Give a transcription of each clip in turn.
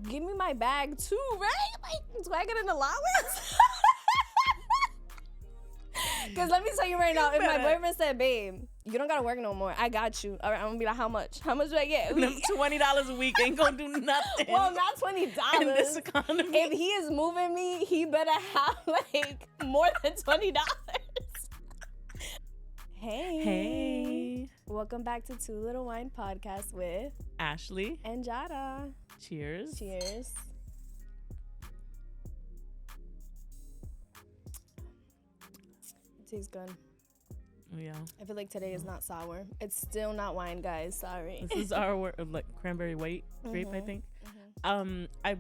give me my bag too, right? Like, do I get an allowance? Because let me tell you right now, if my boyfriend said, babe, you don't gotta work no more, I got you. All right, I'm gonna be like, how much? How much do I get? $20 a week ain't gonna do nothing. Well, not $20 in this economy. If he is moving me, he better have like more than $20. Hey. Welcome back to Two Little Wine Podcast with Ashley and Jada. Cheers. Cheers. It tastes good. Yeah. I feel like today is not sour. It's still not wine, guys. Sorry. This is our like cranberry white grape, I think. I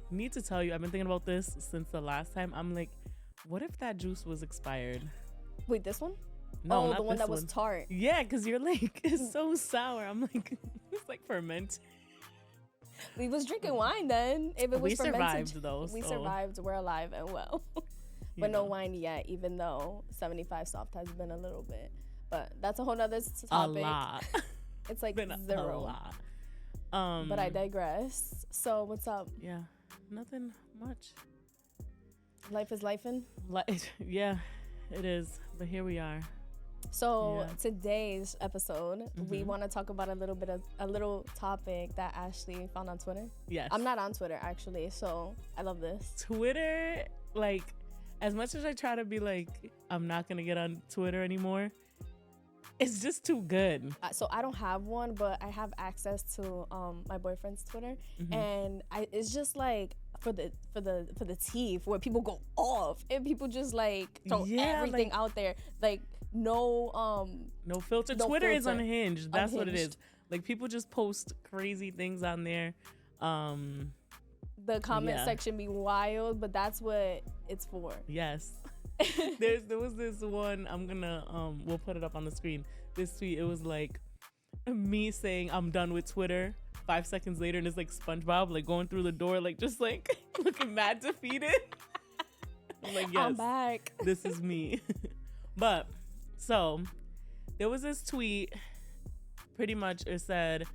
need to tell you, I've been thinking about this since the last time. I'm like, what if that juice was expired? Wait, this one? No, oh, not the one this that was tart. Yeah, because you're like, it's so sour. I'm like, it's like fermented. We was drinking wine then. If it was we fermented, survived though. We so. survived. We're alive and well. But no wine yet, even though 75 soft has been a little bit. But that's a whole nother topic. A lot. It's like been zero. A lot. But I digress. So what's up? Yeah, nothing much. Life is lifing. Yeah, it is. But here we are. So today's episode, we want to talk about a little topic that Ashley found on Twitter. Yes. I'm not on Twitter actually, so I love this. Twitter, like, as much as I try to be like, I'm not gonna get on Twitter anymore, it's just too good. So I don't have one, but I have access to my boyfriend's Twitter, and it's just like for the tea, for where people go off and people just like throw everything out there, like no filter. No Twitter is filter. unhinged. That's what it is. Like, people just post crazy things on there. The comment section be wild, but that's what it's for. Yes. There was this one, I'm gonna we'll put it up on the screen. This tweet, it was like me saying I'm done with Twitter. 5 seconds later, and it's like SpongeBob like going through the door, like just like looking mad defeated. I'm like, yes, I'm back. This is me. But so there was this tweet, pretty much it said,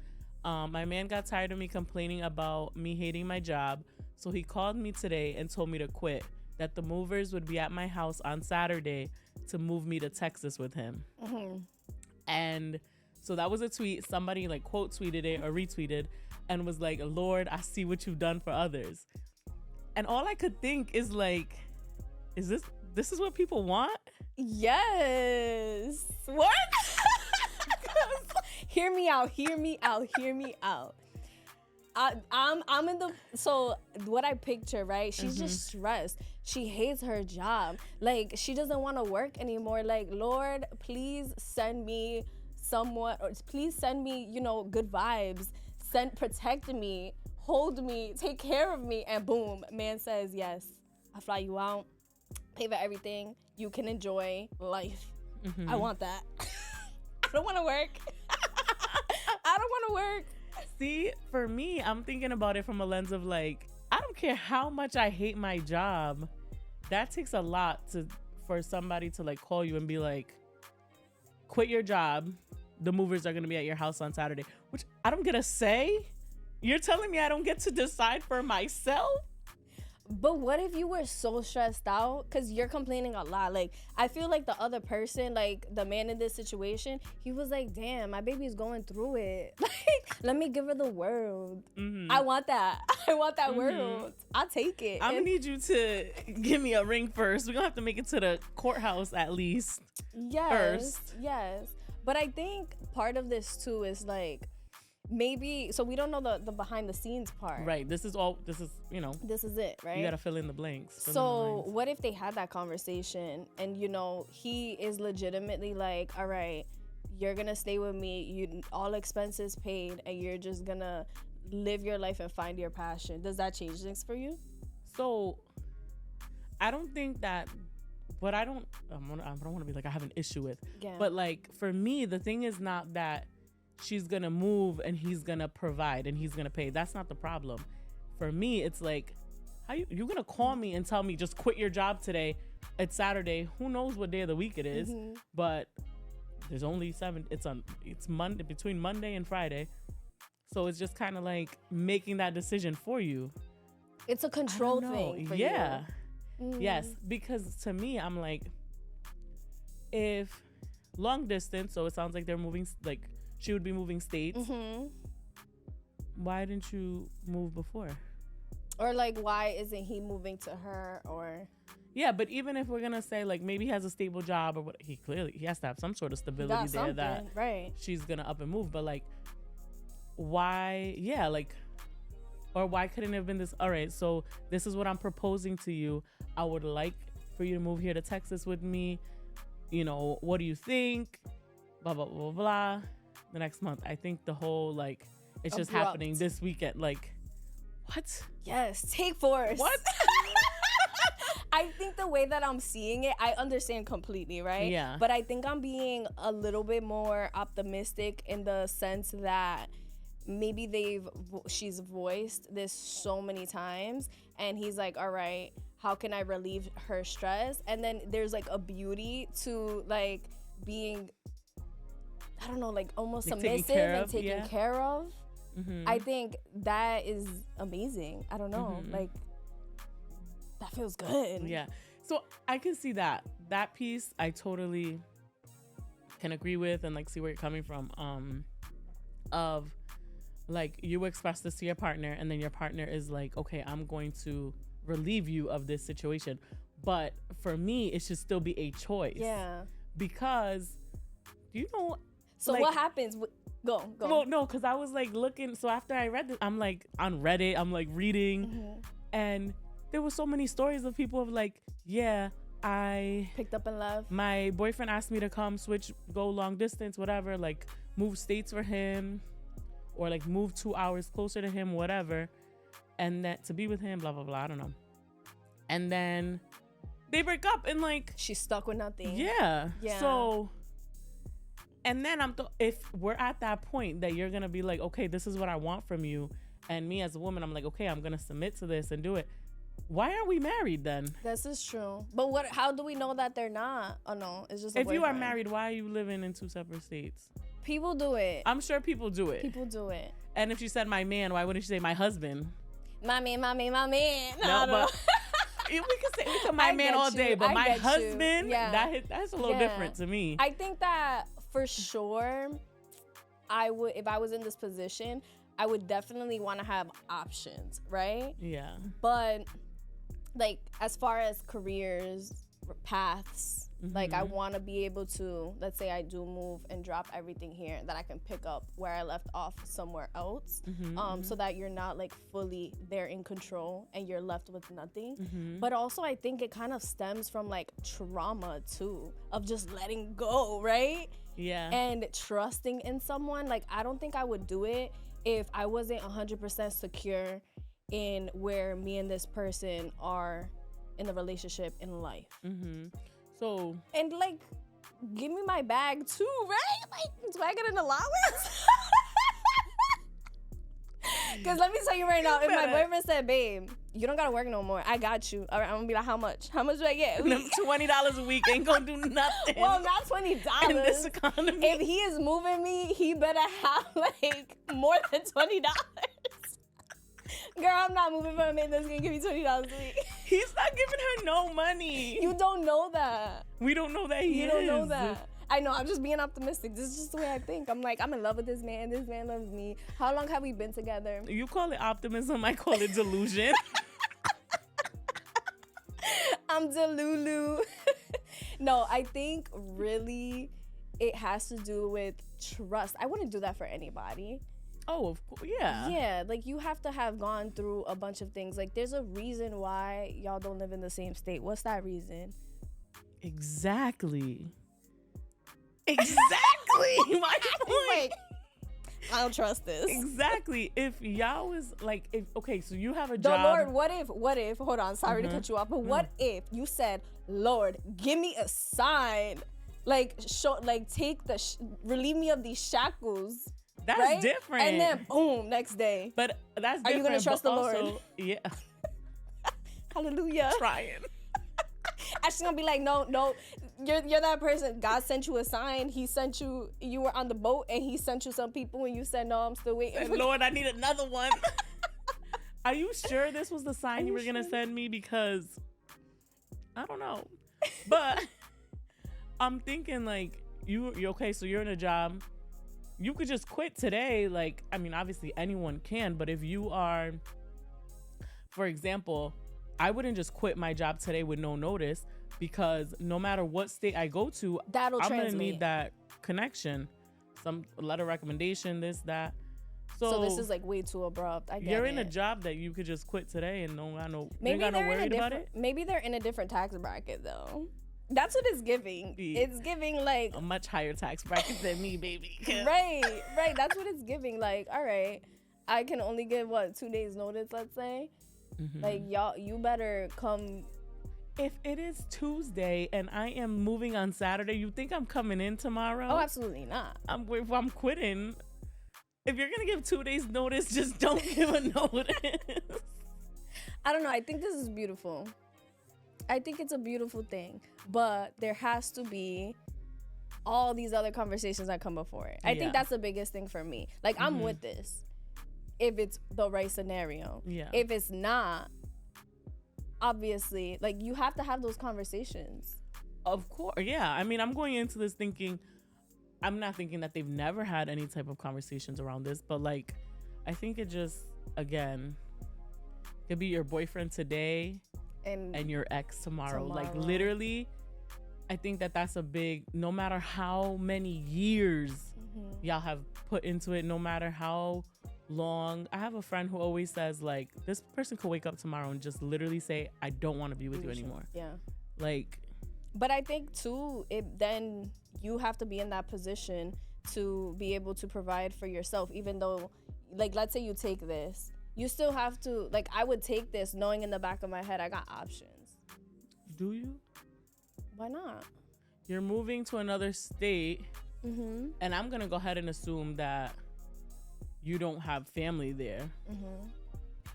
my man got tired of me complaining about me hating my job, so he called me today and told me to quit, that the movers would be at my house on Saturday to move me to Texas with him. And so that was a tweet. Somebody like quote tweeted it or retweeted and was like, Lord, I see what you've done for others. And all I could think is like, is this is what people want? Yes. What? Hear me out. I'm in the, so what I picture, right? She's just stressed. She hates her job. Like, she doesn't want to work anymore. Like, Lord, please send me someone, or please send me, good vibes. Protect me, hold me, take care of me. And boom, man says, yes, I fly you out, pay for everything. You can enjoy life. I want that. I don't want to work. I don't want to work. See, for me, I'm thinking about it from a lens of like, I don't care how much I hate my job. That takes a lot for somebody to like call you and be like, quit your job. The movers are going to be at your house on Saturday, which I don't get a say. You're telling me I don't get to decide for myself? But what if you were so stressed out? Because you're complaining a lot. Like, I feel like the other person, like the man in this situation, he was like, damn, my baby's going through it. Like, let me give her the world. I want that. I want that world. I'll take it. I'm going to need you to give me a ring first. We're going to have to make it to the courthouse at least. First. Yes. But I think part of this too is like, maybe, so we don't know the behind the scenes part. Right. This is This is it, right? You got to fill in the blanks. So what if they had that conversation and, he is legitimately like, all right, you're going to stay with me. All expenses paid, and you're just going to live your life and find your passion. Does that change things for you? So I don't think that, what I don't want to be like I have an issue with. Yeah. But like, for me, the thing is not that she's gonna move and he's gonna provide and he's gonna pay. That's not the problem. For me, it's like, how you're gonna call me and tell me just quit your job today? It's Saturday. Who knows what day of the week it is? But there's only 7. It's Monday, between Monday and Friday. So it's just kind of like making that decision for you. It's a control thing for yeah. you. Mm. Yes, because to me, I'm like, if long distance, so it sounds like they're moving, like she would be moving states. Mm-hmm. Why didn't you move before? Or like, why isn't he moving to her? Or yeah, but even if we're gonna say like maybe he has a stable job or what, he has to have some sort of stability there that right. she's gonna up and move. But like, why? Yeah, like, or why couldn't it have been this? All right, so this is what I'm proposing to you. I would like for you to move here to Texas with me. You know, what do you think? Blah blah blah blah. The next month, I think the whole like it's just happening this weekend. Like, what? Yes, take force. What? I think the way that I'm seeing it, I understand completely, right? Yeah. But I think I'm being a little bit more optimistic in the sense that maybe she's voiced this so many times, and he's like, all right, how can I relieve her stress? And then there's like a beauty to like being, I don't know, like almost like submissive and taken care of. Mm-hmm. I think that is amazing. I don't know, Mm-hmm. like that feels good. Yeah. So I can see that piece. I totally can agree with and like see where you're coming from. Of like you express this to your partner, and then your partner is like, okay, I'm going to relieve you of this situation. But for me, it should still be a choice. Yeah. Because, you know. So like, what happens? Go. Well, no, because I was like looking. So after I read this, I'm like on Reddit, I'm like reading. Mm-hmm. And there were so many stories of people of like, yeah, I picked up in love. My boyfriend asked me to come go long distance, whatever, like move states for him or like move 2 hours closer to him, whatever. And that to be with him, blah, blah, blah. I don't know. And then they break up and like. She's stuck with nothing. Yeah. So, and then if we're at that point that you're going to be like, okay, this is what I want from you. And me as a woman, I'm like, okay, I'm going to submit to this and do it. Why aren't we married then? This is true. But how do we know that they're not? Oh no, it's just if you are married, why are you living in 2 separate states? People do it. I'm sure people do it. People do it. And if she said my man, why wouldn't she say my husband? My man. No, but we can say my man all day, but my husband, that's a little different to me. I think that for sure, if I was in this position, I would definitely want to have options, right? Yeah. But like as far as careers, paths, like I want to be able to, let's say I do move and drop everything here, that I can pick up where I left off somewhere else, so that you're not like fully there in control and you're left with nothing. But also I think it kind of stems from like trauma too, of just letting go, right? Yeah. And trusting in someone. Like I don't think I would do it if I wasn't 100% secure in where me and this person are in the relationship in life. So. And like, give me my bag too, right? Like, do I get an allowance? Because let me tell you right now, if my boyfriend said, babe, you don't gotta work no more, I got you. All right, I'm gonna be like, how much? How much do I get? $20 a week ain't gonna do nothing. Well, not $20. In this economy. If he is moving me, he better have like more than $20. Girl, I'm not moving for a man that's gonna give me $20 a week. He's not giving her no money. You don't know that. We don't know that he is. You don't know that. I know, I'm just being optimistic. This is just the way I think. I'm like, I'm in love with this man. This man loves me. How long have we been together? You call it optimism, I call it delusion. I'm Delulu. No, I think really it has to do with trust. I wouldn't do that for anybody. Oh, of course, yeah. Yeah, like you have to have gone through a bunch of things. Like there's a reason why y'all don't live in the same state. What's that reason? Exactly. My point. Like, I don't trust this. Exactly. If y'all was like, okay, so you have a The job. Lord, what if, hold on, sorry to cut you off, but what if you said, Lord, give me a sign, like, relieve me of these shackles. That's right? different. And then, boom, next day. But that's different. Are you going to trust the Lord? Yeah. Hallelujah. Trying. She's going to be like, no, you're that person. God sent you a sign. He sent you. You were on the boat, and he sent you some people, and you said, "No, I'm still waiting." And Lord, I need another one. Are you sure this was the sign you were gonna send me? Because I don't know, but I'm thinking like you're okay. So you're in a job. You could just quit today. Like, I mean, obviously anyone can, but if you are, for example, I wouldn't just quit my job today with no notice, because no matter what state I go to, That'll I'm translate. gonna need that connection, some letter recommendation, this, that. So this is like way too abrupt. I get you're it. in a job that you could just quit today and you Maybe ain't got no they're in a worried about different. it. Maybe they're in a different tax bracket though. That's what it's giving. Yeah. It's giving like A much higher tax bracket than me, baby. right. That's what it's giving. Like, all right, I can only give 2 days notice. Let's say, like y'all, you better come. If it is Tuesday and I am moving on Saturday, you think I'm coming in tomorrow? Oh, absolutely not. If I'm quitting. If you're gonna give 2 days notice, just don't give a notice. I don't know. I think this is beautiful. I think it's a beautiful thing, but there has to be all these other conversations that come before it. I think that's the biggest thing for me. Like, I'm with this if it's the right scenario. Yeah. If it's not, obviously, like, you have to have those conversations. Of course, yeah. I mean, I'm going into this thinking, I'm not thinking that they've never had any type of conversations around this, but like, I think it just, again, could be your boyfriend today and your ex tomorrow. Like, literally, I think that that's a big, no matter how many years y'all have put into it, no matter how long. I have a friend who always says, like, this person could wake up tomorrow and just literally say, I don't want to be with you anymore. Yeah. Like, but I think too, then you have to be in that position to be able to provide for yourself, even though, like, let's say you take this, you still have to, like, I would take this knowing in the back of my head I got options. do you? Why not? You're moving to another state, and I'm gonna go ahead and assume that you don't have family there,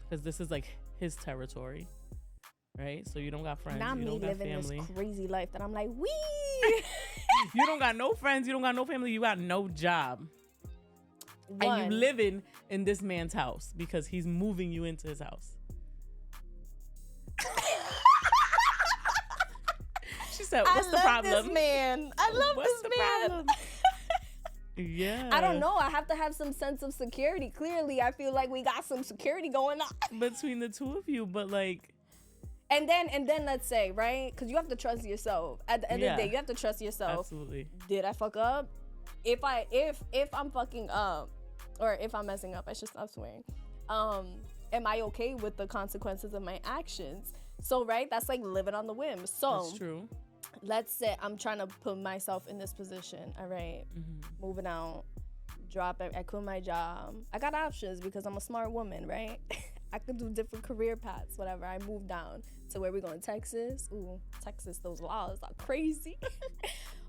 because this is like his territory, right? So you don't got friends, Not you me don't got living family. this crazy life that I'm like, wee. You don't got no friends, you don't got no family, you got no job. And you living in this man's house because he's moving you into his house. She said, what's the problem? I love this man. I love What's this the man. problem? Yeah. I don't know. I have to have some sense of security. Clearly, I feel like we got some security going on between the two of you, but like, and then let's say, right? Because you have to trust yourself. At the end of the day, you have to trust yourself. Absolutely. Did I fuck up? If I'm fucking up, or if I'm messing up, I should stop swearing. Am I okay with the consequences of my actions? So, right, that's like living on the whim. So that's true. Let's say I'm trying to put myself in this position. All right, moving out, I quit my job. I got options because I'm a smart woman, right? I could do different career paths, whatever. I moved down to where we going, Texas. Ooh, Texas, those laws are crazy.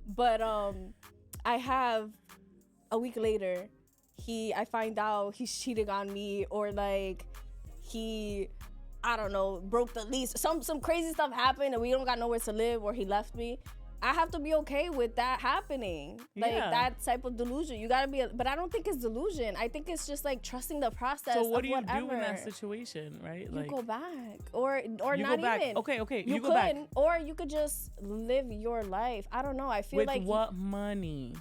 But I have a week later, I find out he's cheating on me, or like I don't know, broke the lease. Some crazy stuff happened and we don't got nowhere to live, or he left me. I have to be okay with that happening. Like, that type of delusion. You gotta be, but I don't think it's delusion. I think it's just like trusting the process. So what of do you whatever. do in that situation, right? You like, go back, or you not go back. even. Okay, You go could, back. or you could just live your life. I don't know. I feel with like what money?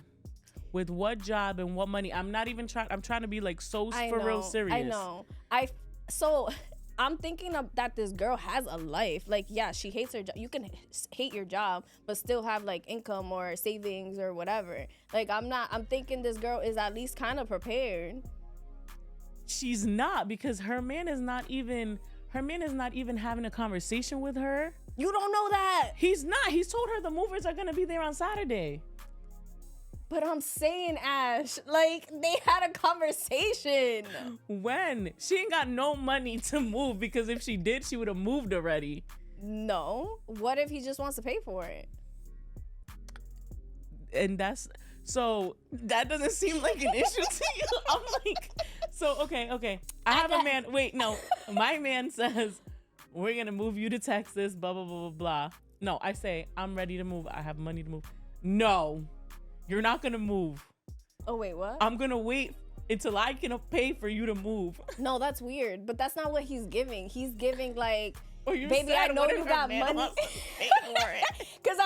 With what job and what money? I'm not even trying. I'm trying to be like so real serious. I know. I'm thinking that this girl has a life. Like, yeah, she hates her job. You can hate your job, but still have like income or savings or whatever. Like, I'm thinking this girl is at least kind of prepared. She's not, because her man is not even having a conversation with her. You don't know that. He's not. He's told her the movers are gonna be there on Saturday. But I'm saying, Ash, like, they had a conversation. When? She ain't got no money to move, because if she did, she would have moved already. No. What if he just wants to pay for it? And so that doesn't seem like an issue to you. I'm like, so, okay. I have a man. Wait, no. My man says, we're going to move you to Texas, blah, blah, blah, blah, blah. No, I say, I'm ready to move. I have money to move. No, you're not going to move. Oh, wait, what? I'm going to wait until I can pay for you to move. No, that's weird. But that's not what he's giving. He's giving like, You baby, I said, know what you if got her man money. wants to pay for it? Cause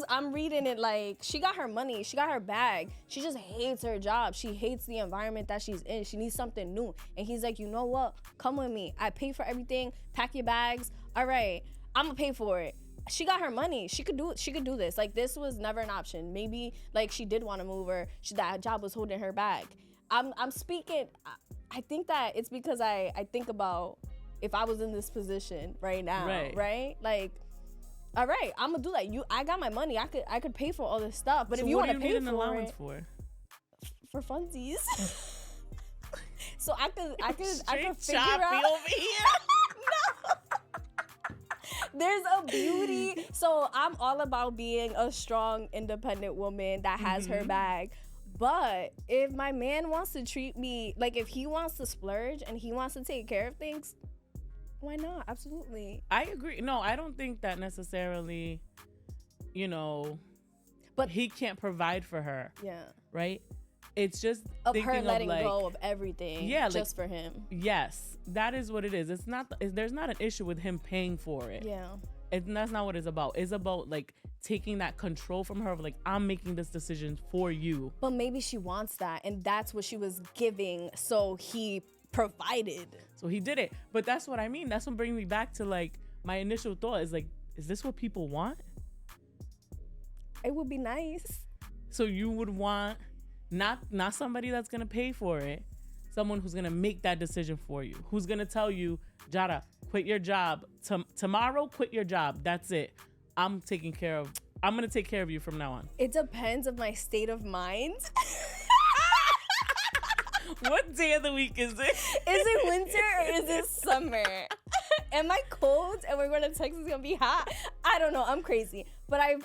I'm reading it like she got her money, she got her bag. She just hates her job. She hates the environment that she's in. She needs something new. And he's like, you know what? Come with me. I pay for everything. Pack your bags. All right, I'm gonna pay for it. She got her money. She could do it. She could do this. Like this was never an option. Maybe like she did want to move or that job was holding her back. I'm speaking. I think that it's because I think about if I was in this position right now, right? Like, all right, I'm gonna do that. I got my money. I could pay for all this stuff. But So if you want to what do pay you need for an allowance it, for funsies, so I could figure choppy out. over here. There's a beauty. So I'm all about being a strong, independent woman that has her bag. But if my man wants to treat me, like if he wants to splurge and he wants to take care of things, why not? Absolutely. I agree. No, I don't think that necessarily, but he can't provide for her. Yeah. Right? It's just of her letting go of everything. Yeah, just for him. Yes, that is what it is. It's not. There's not an issue with him paying for it. Yeah. And that's not what it's about. It's about like taking that control from her of like, I'm making this decision for you. But maybe she wants that, and that's what she was giving. So he provided. So he did it. But that's what I mean. That's what brings me back to like my initial thought is like, is this what people want? It would be nice. So you would want not somebody that's gonna pay for it, someone who's gonna make that decision for you, who's gonna tell you, Jada, quit your job tomorrow. Quit your job. That's it. I'm gonna take care of you from now on. It depends of my state of mind. What day of the week is it? Is it winter or is it summer? Am I cold and we're going to Texas, it's gonna be hot? I don't know. I'm crazy. But I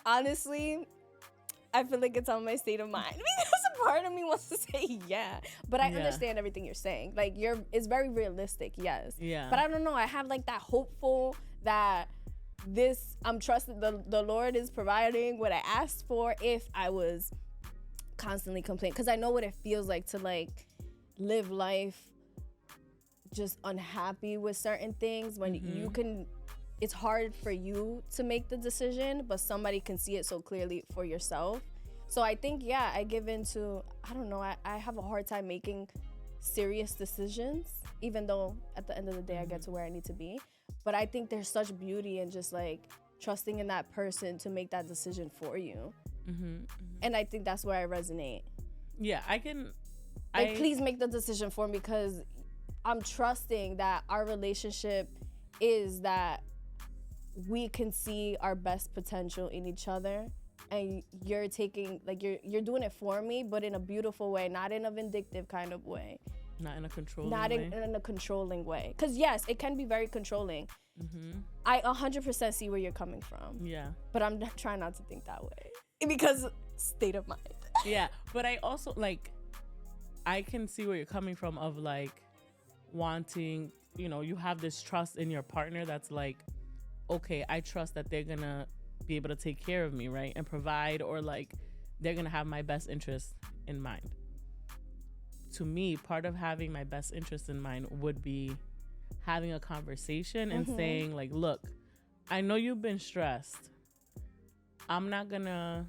feel like it's on my state of mind. Because a part of me wants to say yeah. But I understand everything you're saying. Like it's very realistic, yes. Yeah. But I don't know. I have like that hopeful that I'm trusting the Lord is providing what I asked for if I was constantly complaining. Because I know what it feels like to like live life just unhappy with certain things when it's hard for you to make the decision, but somebody can see it so clearly for yourself. So I think, I give into, I don't know, I have a hard time making serious decisions, even though at the end of the day I get to where I need to be. But I think there's such beauty in just like trusting in that person to make that decision for you. And I think that's where I resonate. Yeah, please make the decision for me, because I'm trusting that our relationship is that we can see our best potential in each other, and you're taking like you're doing it for me, but in a beautiful way, not in a vindictive kind of way, not in a controlling way. In a controlling way. Because yes, it can be very controlling. I 100% see where you're coming from. Yeah, but I'm trying not to think that way because state of mind. Yeah, but I also like I can see where you're coming from of like wanting, you have this trust in your partner that's like, okay, I trust that they're gonna be able to take care of me, right, and provide, or like they're gonna have my best interest in mind. To me, part of having my best interest in mind would be having a conversation and saying like, look, I know you've been stressed. I'm not gonna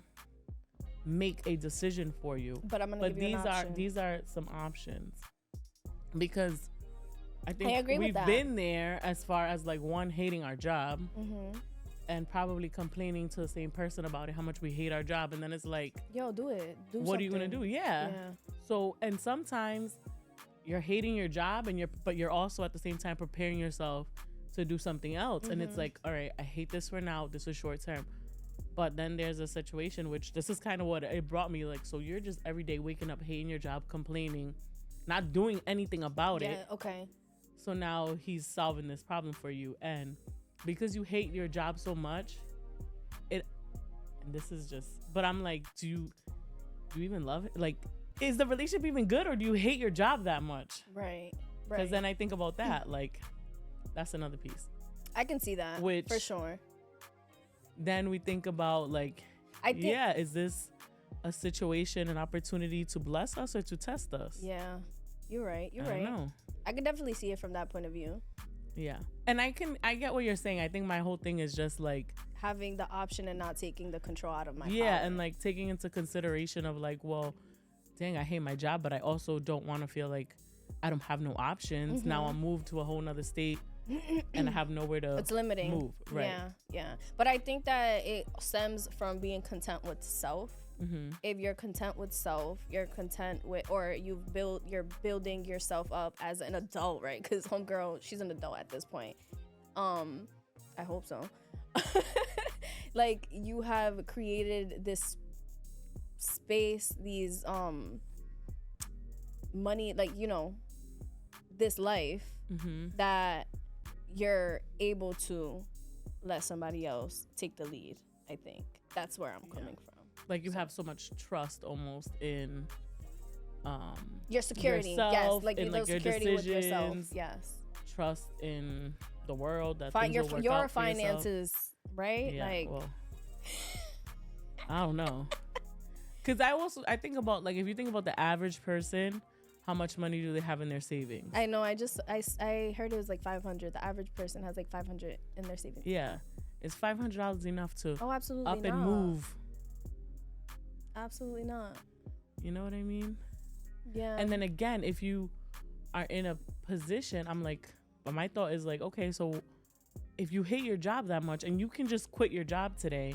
make a decision for you, but I'm gonna give you an option. These are some options, because I think agree we've with that. been there as far as like one, hating our job and probably complaining to the same person about it, how much we hate our job, and then it's like, yo, do it. What are you gonna do? Yeah. So, and sometimes you're hating your job but you're also at the same time preparing yourself to do something else, and it's like, all right, I hate this for now. This is short term. But then there's a situation, which this is kind of what it brought me, like, so you're just every day waking up, hating your job, complaining, not doing anything about it. Yeah, okay. So now he's solving this problem for you. And because you hate your job so much, and this is just, but I'm like, do you even love it? Like, is the relationship even good, or do you hate your job that much? Right. Because then I think about that, like, that's another piece. I can see that, for sure. then we think about like, I think, yeah, is this a situation, an opportunity to bless us or to test us? yeah, you're right. You're I right. don't know. I could definitely see it from that point of view. Yeah. And I get what you're saying. I think my whole thing is just like Having the option and not taking the control out of my yeah, power. and like taking into consideration of like, well, dang, I hate my job, but I also don't want to feel like I don't have no options. Now I'm moved to a whole nother state and I have nowhere to It's limiting. move. Right. Yeah. But I think that it stems from being content with self. If you're content with self, you're content with, or you're building yourself up as an adult, right? Because homegirl, she's an adult at this point. I hope so. Like, you have created this space, these money, like, you know, this life that you're able to let somebody else take the lead. I think that's where I'm coming from. Like, you have so much trust almost in Your security, yourself, yes, like in, your like, your security with yourself, decisions. yes. Trust in the world that things Your will work your out for finances, right? yourself. Yeah, Like, well, I don't know. Because I think about, like, if you think about the average person, how much money do they have in their savings? I know. I heard it was like 500. The average person has like 500 in their savings. Yeah. Is $500 enough to Oh, absolutely up not. and move? Absolutely not. You know what I mean? Yeah. And then again, if you are in a position, I'm like, but my thought is like, okay, so if you hate your job that much and you can just quit your job today,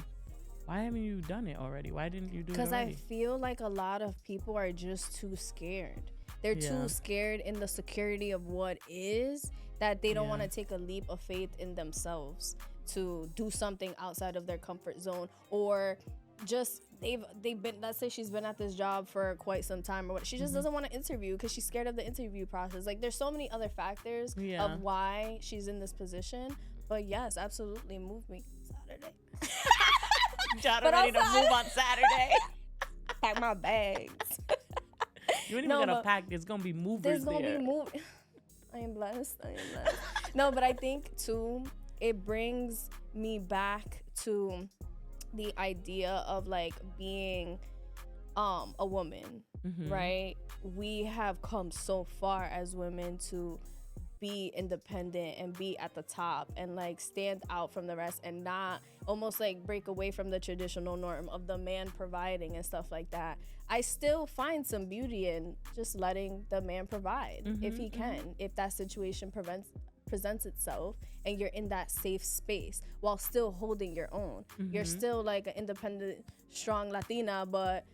why haven't you done it already? Why didn't you do it Because I already? feel like a lot of people are just too scared. They're too scared in the security of what is, that they don't want to take a leap of faith in themselves to do something outside of their comfort zone, or just they've been, let's say she's been at this job for quite some time or what, she just doesn't want to interview because she's scared of the interview process. Like, there's so many other factors of why she's in this position. But yes, absolutely, move me Saturday. Jada ready to move on Saturday. Pack my bags. You ain't even gonna pack. There's gonna be movers There's gonna there. be I am blessed. No, but I think too, it brings me back to the idea of like being a woman, right? We have come so far as women to be independent and be at the top and like stand out from the rest and not almost like break away from the traditional norm of the man providing and stuff like that. I still find some beauty in just letting the man provide if he can, if that situation presents itself and you're in that safe space while still holding your own. You're still like an independent, strong Latina, but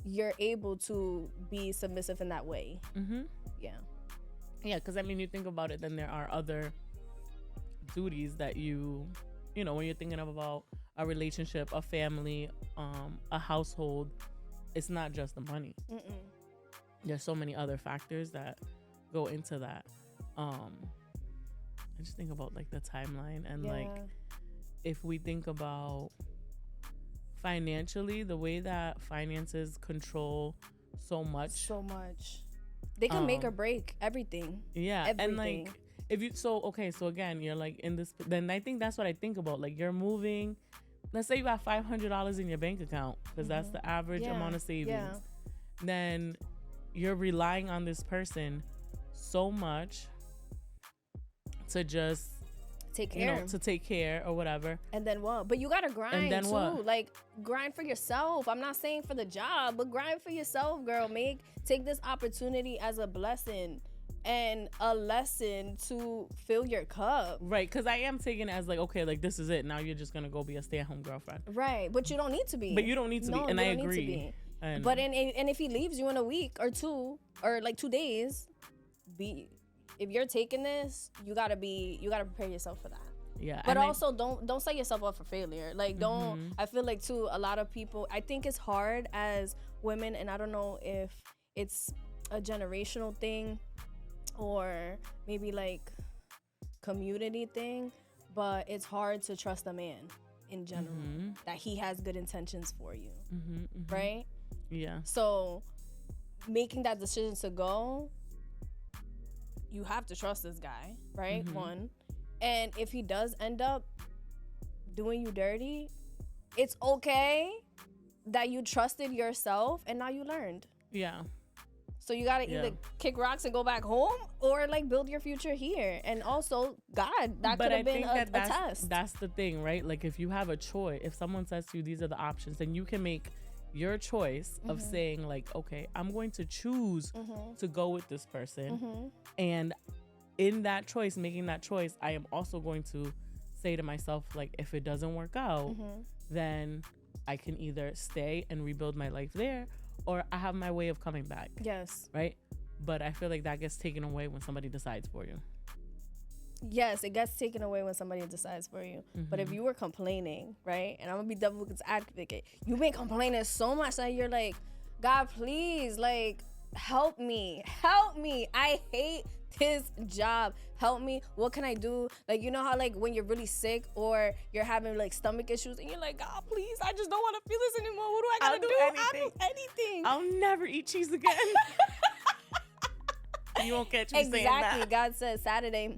you're able to be submissive in that way. Yeah, because I mean, you think about it, then there are other duties that you know, when you're thinking about a relationship, a family, a household, it's not just the money. There's so many other factors that go into that. I just think about like the timeline and like if we think about financially, the way that finances control so much. They can make or break everything. Yeah, everything. And like if you so again, you're like in this, then I think that's what I think about. Like, you're moving, let's say you got $500 in your bank account because that's the average amount of savings. Then you're relying on this person so much to just take care, to take care or whatever. And then what? But you gotta grind and then too. What? Like, grind for yourself. I'm not saying for the job, but grind for yourself, girl. Take this opportunity as a blessing and a lesson to fill your cup. Right, because I am taking it as like, okay, like this is it. Now you're just gonna go be a stay-at-home girlfriend. Right, but you don't need to be. But you don't need to be, and I agree. But and if he leaves you in a week or two or like 2 days, if you're taking this, you gotta prepare yourself for that. Yeah. But also don't set yourself up for failure. Like, don't. I feel like too, a lot of people, I think it's hard as women, and I don't know if it's a generational thing or maybe like community thing, but it's hard to trust a man in general that he has good intentions for you, right? Yeah. So making that decision to go, you have to trust this guy, right? One. And if he does end up doing you dirty, it's okay that you trusted yourself and now you learned. Yeah. So you gotta either kick rocks and go back home, or like build your future here. And also, God, that could have been a test. That's the thing, right? Like if you have a choice, if someone says to you, these are the options, then you can make your choice of saying like, okay, I'm going to choose to go with this person. And in that choice, making that choice, I am also going to say to myself, like, if it doesn't work out, then I can either stay and rebuild my life there, or I have my way of coming back. Yes. Right? But I feel like that gets taken away when somebody decides for you. Yes, it gets taken away when somebody decides for you. But if you were complaining, right, and I'm gonna be devil's advocate, you've been complaining so much that you're like, God, please, like, help me. I hate this job. Help me. What can I do? Like, you know how like when you're really sick or you're having like stomach issues and you're like, God, please, I just don't want to feel this anymore. What do I gotta do? I'll do anything. I'll never eat cheese again. You won't catch me saying that. Exactly. God says Saturday,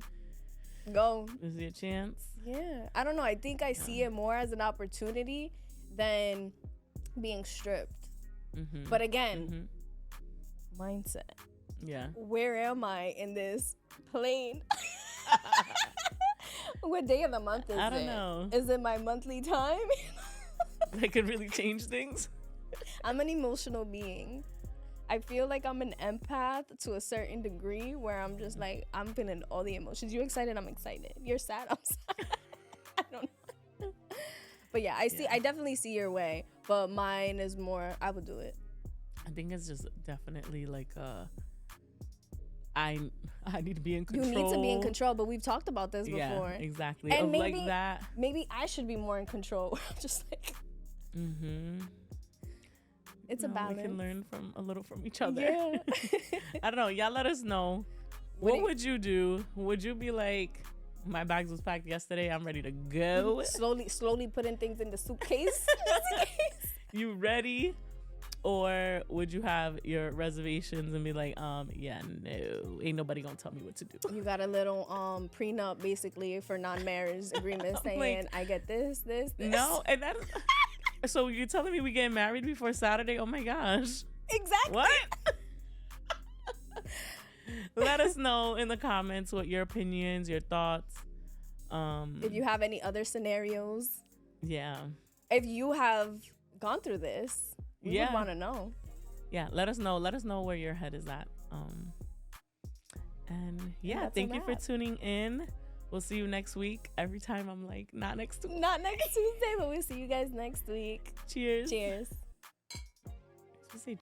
go. Is your chance? Yeah. I don't know. I think I see it more as an opportunity than being stripped. But again, mindset. Yeah. Where am I in this plane? What day of the month is it? I don't know. Is it my monthly time? That could really change things. I'm an emotional being. I feel like I'm an empath to a certain degree where I'm just like, I'm feeling all the emotions. You excited? I'm excited. You're sad? I'm sad. I don't know. But yeah, I definitely see your way. But mine is more, I would do it. I think it's just definitely like I need to be in control. You need to be in control, but we've talked about this before. Yeah, exactly. And of maybe, like that. Maybe I should be more in control. Just like it's a balance. We can learn from a little from each other. Yeah. I don't know. Y'all let us know. What would you do? Would you be like, my bags was packed yesterday, I'm ready to go? Slowly putting things in the suitcase. You ready? Or would you have your reservations and be like, yeah, no, ain't nobody gonna tell me what to do? You got a little prenup basically for non-marriage agreement saying like, I get this. No, and that is, so you're telling me we get married before Saturday? Oh my gosh. Exactly. What? Let us know in the comments what your opinions, your thoughts. If you have any other scenarios. Yeah. If you have gone through this. We would want to know. Yeah, let us know. Let us know where your head is at. And yeah, thank you for tuning in. We'll see you next week. Every time I'm like, not next Tuesday. Not next Tuesday, but we'll see you guys next week. Cheers. Cheers. Just say